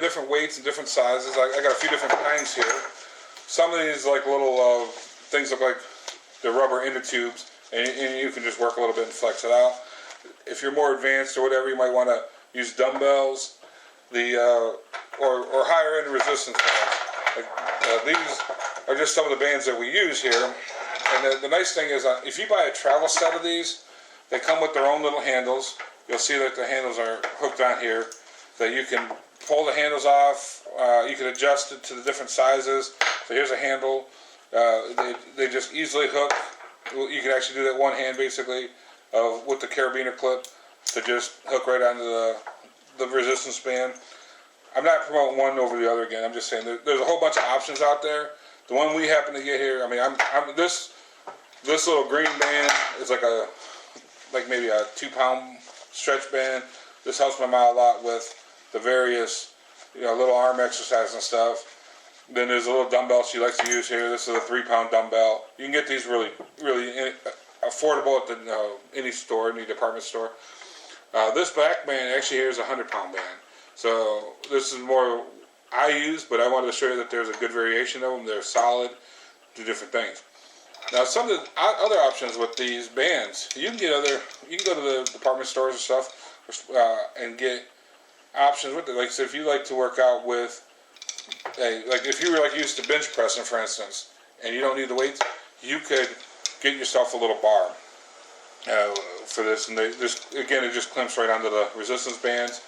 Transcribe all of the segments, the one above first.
different weights and different sizes. I got a few different kinds here. Some of these like little things look like they're rubber inner tubes, and you can just work a little bit and flex it out. If you're more advanced or whatever, you might want to use dumbbells, or higher end resistance bands. These are just some of the bands that we use here. And the nice thing is, if you buy a travel set of these, they come with their own little handles. You'll see that the handles are hooked on here, that you can pull the handles off. You can adjust it to the different sizes. So here's a handle. They just easily hook. You can actually do that one hand basically with the carabiner clip to just hook right onto the resistance band. I'm not promoting one over the other again. I'm just saying there's a whole bunch of options out there. The one we happen to get here, I mean, this little green band is like maybe a 2-pound stretch band. This helps my mom a lot with the various, little arm exercises and stuff. Then there's a little dumbbell she likes to use here. This is a 3-pound dumbbell. You can get these really, really affordable at any store, any department store. This back band actually here is a 100-pound band. So this is more I use, but I wanted to show you that there's a good variation of them. They're solid, do different things. Now, some of the other options with these bands, you can go to the department stores and stuff, and get options with it. Like, so if you like to work out with, like if you were used to bench pressing, for instance, and you don't need the weights, you could get yourself a little bar for this, and it just clamps right onto the resistance bands.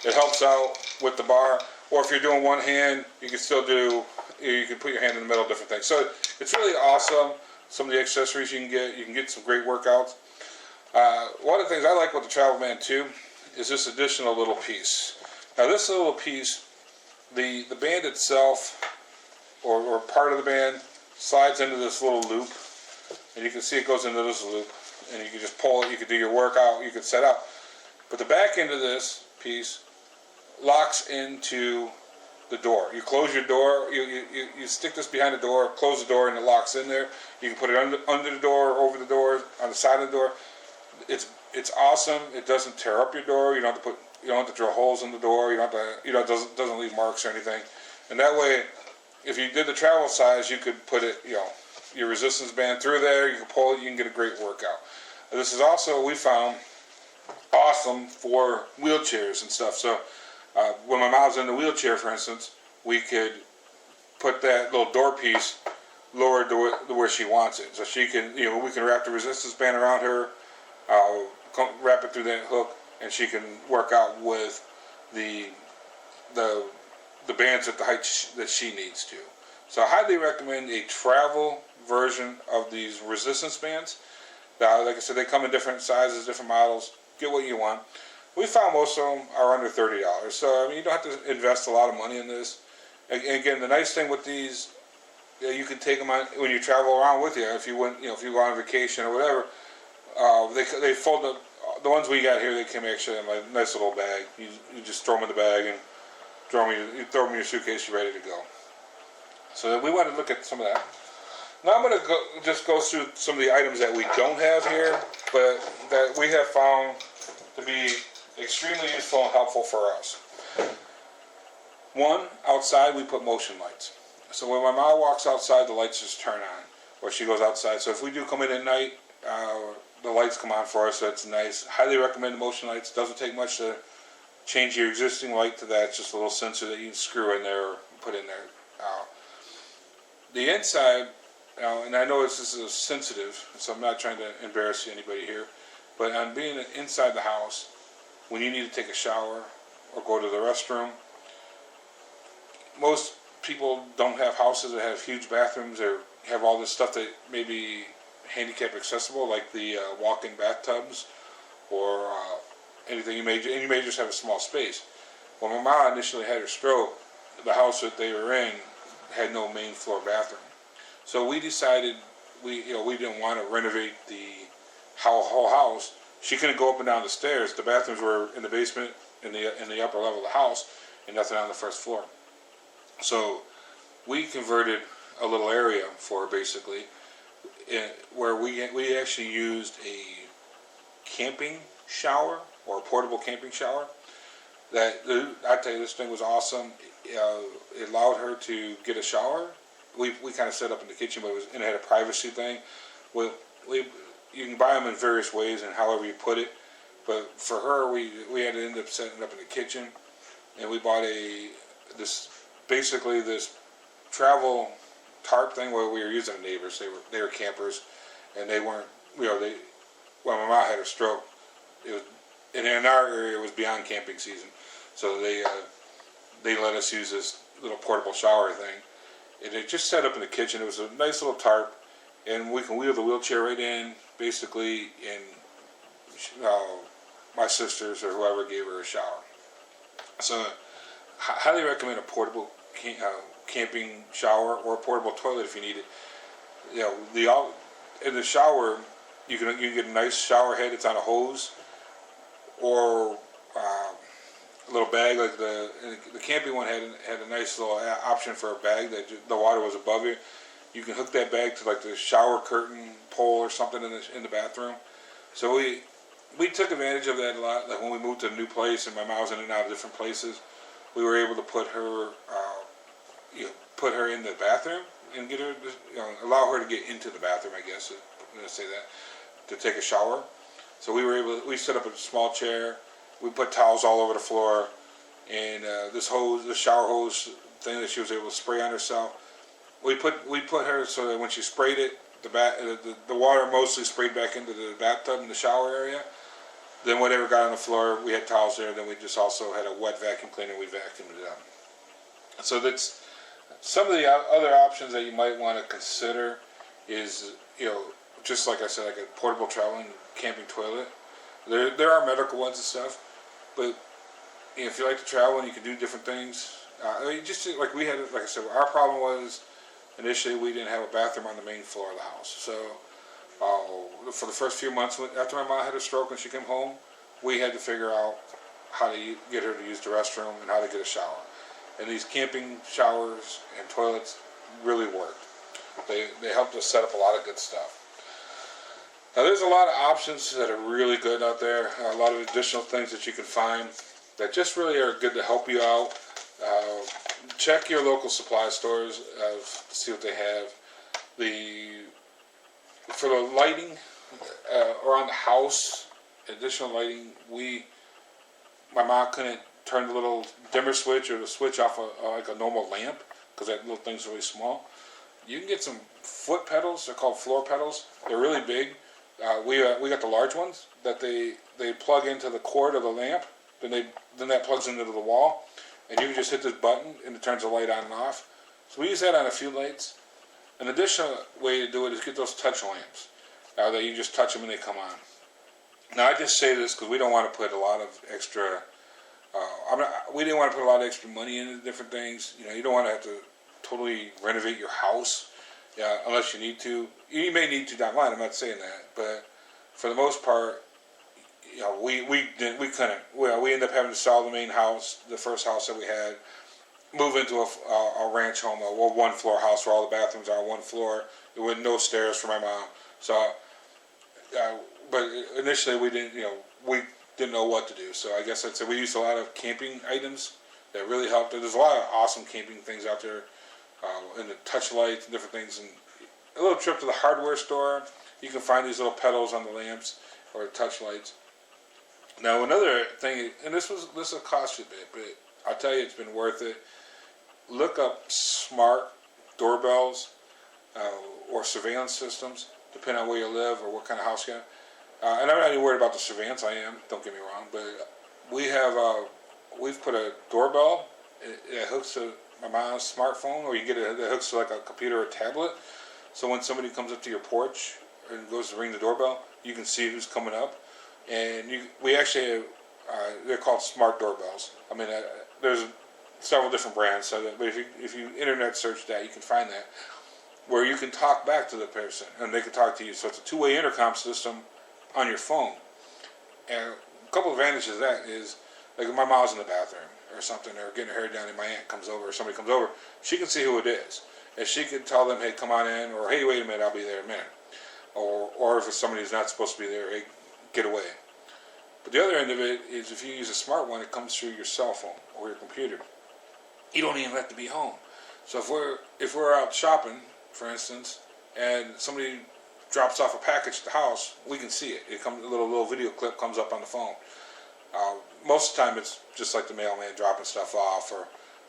It helps out with the bar. Or if you're doing one hand, you can still you can put your hand in the middle, different things. So it's really awesome. Some of the accessories you can get some great workouts. One of the things I like with the travel band too is this additional little piece. Now this little piece, the band itself, or part of the band, slides into this little loop, and you can see it goes into this loop, and you can just pull it. You can do your workout. You can set up. But the back end of this piece locks into the door. You close your door, you stick this behind the door, close the door, and it locks in there. You can put it under the door, over the door, on the side of the door. It's awesome. It doesn't tear up your door. You don't have to drill holes in the door. You don't have to, it doesn't leave marks or anything. And that way, if you did the travel size, you could put it, your resistance band through there. You can pull it. You can get a great workout. This is also, we found, awesome for wheelchairs and stuff. So when my mom's in the wheelchair, for instance, we could put that little door piece lower to where she wants it. So she can, we can wrap the resistance band around her, wrap it through that hook, and she can work out with the bands at the height that she needs to. So I highly recommend a travel version of these resistance bands. Like I said, they come in different sizes, different models. Get what you want. We found most of them are under $30. So, you don't have to invest a lot of money in this. And again, the nice thing with these, you can take them on when you travel around with you. If you went, if you go on vacation or whatever, they fold up. The ones we got here, they came actually in a nice little bag. You just throw them in the bag and throw them in your suitcase. You're ready to go. So we wanted to look at some of that. Now I'm going to just go through some of the items that we don't have here, but that we have found to be extremely useful and helpful for us. One, outside we put motion lights. So when my mom walks outside, the lights just turn on, or she goes outside. So if we do come in at night, the lights come on for us. So it's nice. Highly recommend the motion lights. Doesn't take much to change your existing light to that. It's just a little sensor that you can screw in there or put in there. The inside, and I know this is sensitive, so I'm not trying to embarrass anybody here, but on being inside the house, when you need to take a shower or go to the restroom, most people don't have houses that have huge bathrooms or have all this stuff that may be handicap accessible, like the walk-in bathtubs or anything. You may just have a small space. When my mom initially had her stroke, the house that they were in had no main floor bathroom. So we decided we didn't want to renovate the whole house. She couldn't go up and down the stairs. The bathrooms were in the basement, in the upper level of the house, and nothing on the first floor. So we converted a little area for her, basically, where we actually used a camping shower, or a portable camping shower. I tell you, this thing was awesome. It allowed her to get a shower. We kind of set up in the kitchen, but it had a privacy thing. We you can buy them in various ways and however you put it. But for her, we had to end up setting it up in the kitchen, and we bought this travel tarp thing where we were using neighbors. They were campers, and they weren't. When my mom had her stroke, it was, and in our area it was beyond camping season, so they let us use this little portable shower thing, and it just set up in the kitchen. It was a nice little tarp, and we can wheel the wheelchair right in, basically, and my sisters or whoever gave her a shower. So, highly recommend a portable camping shower or a portable toilet if you need it. In the shower, you can get a nice shower head. It's on a hose, or a little bag. Like the camping one had a nice little option for a bag that the water was above you. You can hook that bag to like the shower curtain pole or something in the bathroom. So we took advantage of that a lot. Like when we moved to a new place and my mom was in and out of different places, we were able to put her in the bathroom and get her, allow her to get into the bathroom. I guess I'm gonna say that, to take a shower. So we set up a small chair. We put towels all over the floor, and the shower hose thing that she was able to spray on herself. We put her so that when she sprayed it, the water mostly sprayed back into the bathtub and the shower area. Then whatever got on the floor, we had towels there. Then we just also had a wet vacuum cleaner. We vacuumed it up. So that's some of the other options that you might want to consider is, just like I said, like a portable traveling camping toilet. There are medical ones and stuff, but if you like to travel and you can do different things, just like we had, like I said, our problem was initially we didn't have a bathroom on the main floor of the house. So for the first few months after my mom had a stroke and she came home, we had to figure out how to get her to use the restroom and how to get a shower. And these camping showers and toilets really worked. They helped us set up a lot of good stuff. Now there's a lot of options that are really good out there. A lot of additional things that you can find that just really are good to help you out. Check your local supply stores to see what they have. For the lighting around the house, additional lighting, my mom couldn't turn the little dimmer switch or the switch off like a normal lamp because that little thing's really small. You can get some foot pedals. They're called floor pedals. They're really big. We got the large ones that they plug into the cord of the lamp. Then that plugs into the wall, and you can just hit this button and it turns the light on and off. So we use that on a few lights. An additional way to do it is get those touch lamps that you just touch them and they come on. Now I just say this because we don't want to put a lot of extra. We didn't want to put a lot of extra money into different things. You don't want to have to totally renovate your house, unless you need to. You may need to down the line. I'm not saying that, but for the most part, we couldn't. We ended up having to sell the main house, the first house that we had, move into a ranch home, a one-floor house where all the bathrooms are on one floor. There were no stairs for my mom. So, but initially we didn't know what to do. So I guess I'd say we used a lot of camping items that really helped. There's a lot of awesome camping things out there, and the touch lights and different things. And a little trip to the hardware store, you can find these little pedals on the lamps or touch lights. Now another thing, and this will cost you a bit, but I'll tell you it's been worth it. Look up smart doorbells or surveillance systems, depending on where you live or what kind of house you have. And I'm not even worried about the surveillance. I am. Don't get me wrong, but we've put a doorbell. It hooks to my mom's smartphone, or you get it that hooks to like a computer or tablet. So when somebody comes up to your porch and goes to ring the doorbell, you can see who's coming up. And we actually they're called smart doorbells. I mean, there's several different brands. But if you internet search that, you can find that where you can talk back to the person and they can talk to you. So it's a two-way intercom system on your phone. And a couple of advantages of that is, like if my mom's in the bathroom or something, or getting her hair done, and my aunt comes over, or somebody comes over, she can see who it is, and she can tell them, "Hey, come on in," or "Hey, wait a minute, I'll be there in a minute," or if it's somebody who's not supposed to be there, "Hey, get away." But the other end of it is if you use a smart one, it comes through your cell phone or your computer. You don't even have to be home. So if we're out shopping, for instance, and somebody drops off a package at the house, we can see it. It comes a little video clip comes up on the phone. Most of the time, it's just like the mailman dropping stuff off or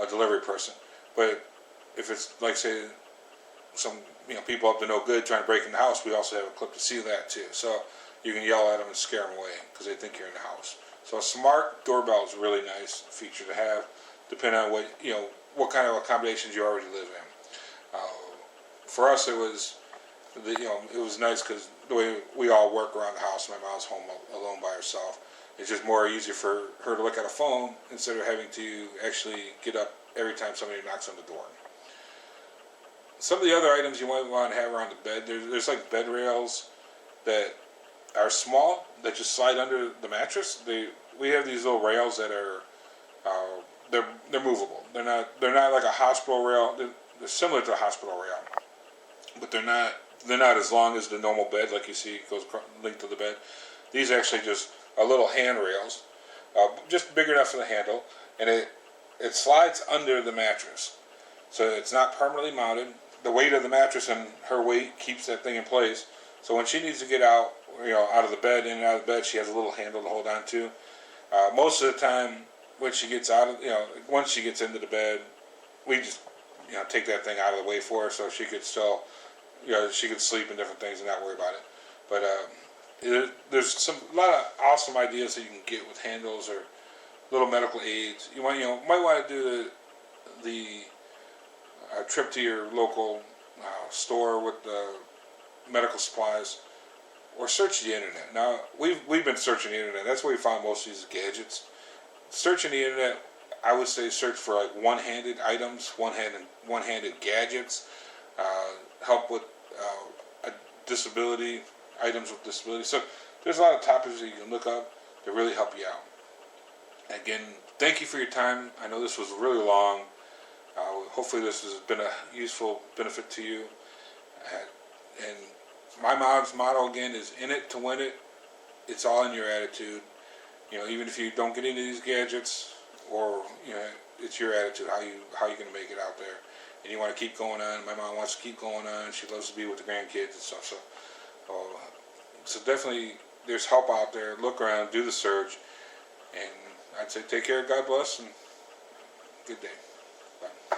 a delivery person. But if it's like, say, some people up to no good trying to break in the house, we also have a clip to see that too. So you can yell at them and scare them away because they think you're in the house. So a smart doorbell is a really nice feature to have, depending on what kind of accommodations you already live in. For us, it was it was nice because the way we all work around the house, my mom's home alone by herself. It's just more easy for her to look at a phone instead of having to actually get up every time somebody knocks on the door. Some of the other items you might want to have around the bed, there's like bed rails that are small that just slide under the mattress. We have these little rails that are they're movable. They're not like a hospital rail. They're similar to a hospital rail, but they're not as long as the normal bed like you see goes linked to the bed. These actually just are little handrails, just big enough for the handle, and it slides under the mattress, so it's not permanently mounted. The weight of the mattress and her weight keeps that thing in place. So when she needs to get out, out of the bed, in and out of the bed, she has a little handle to hold on to. Most of the time, when she gets out of, once she gets into the bed, we just, take that thing out of the way for her so she could still, she could sleep and different things and not worry about it. But there's a lot of awesome ideas that you can get with handles or little medical aids. You might want to do the trip to your local store with the medical supplies, or search the internet. Now we've been searching the internet. That's where we found most of these gadgets. Searching the internet, I would say search for like one-handed items, one-handed gadgets, help with a disability, items with disability. So there's a lot of topics that you can look up to really help you out. Again, thank you for your time. I know this was really long. Hopefully this has been a useful benefit to you. And my mom's motto again is in it to win it. It's all in your attitude. Even if you don't get into these gadgets, or it's your attitude, how you going to make it out there, and you want to keep going on. My mom wants to keep going on. She loves to be with the grandkids and stuff. So definitely, there's help out there. Look around, do the search, and I'd say take care. God bless, and good day. Bye.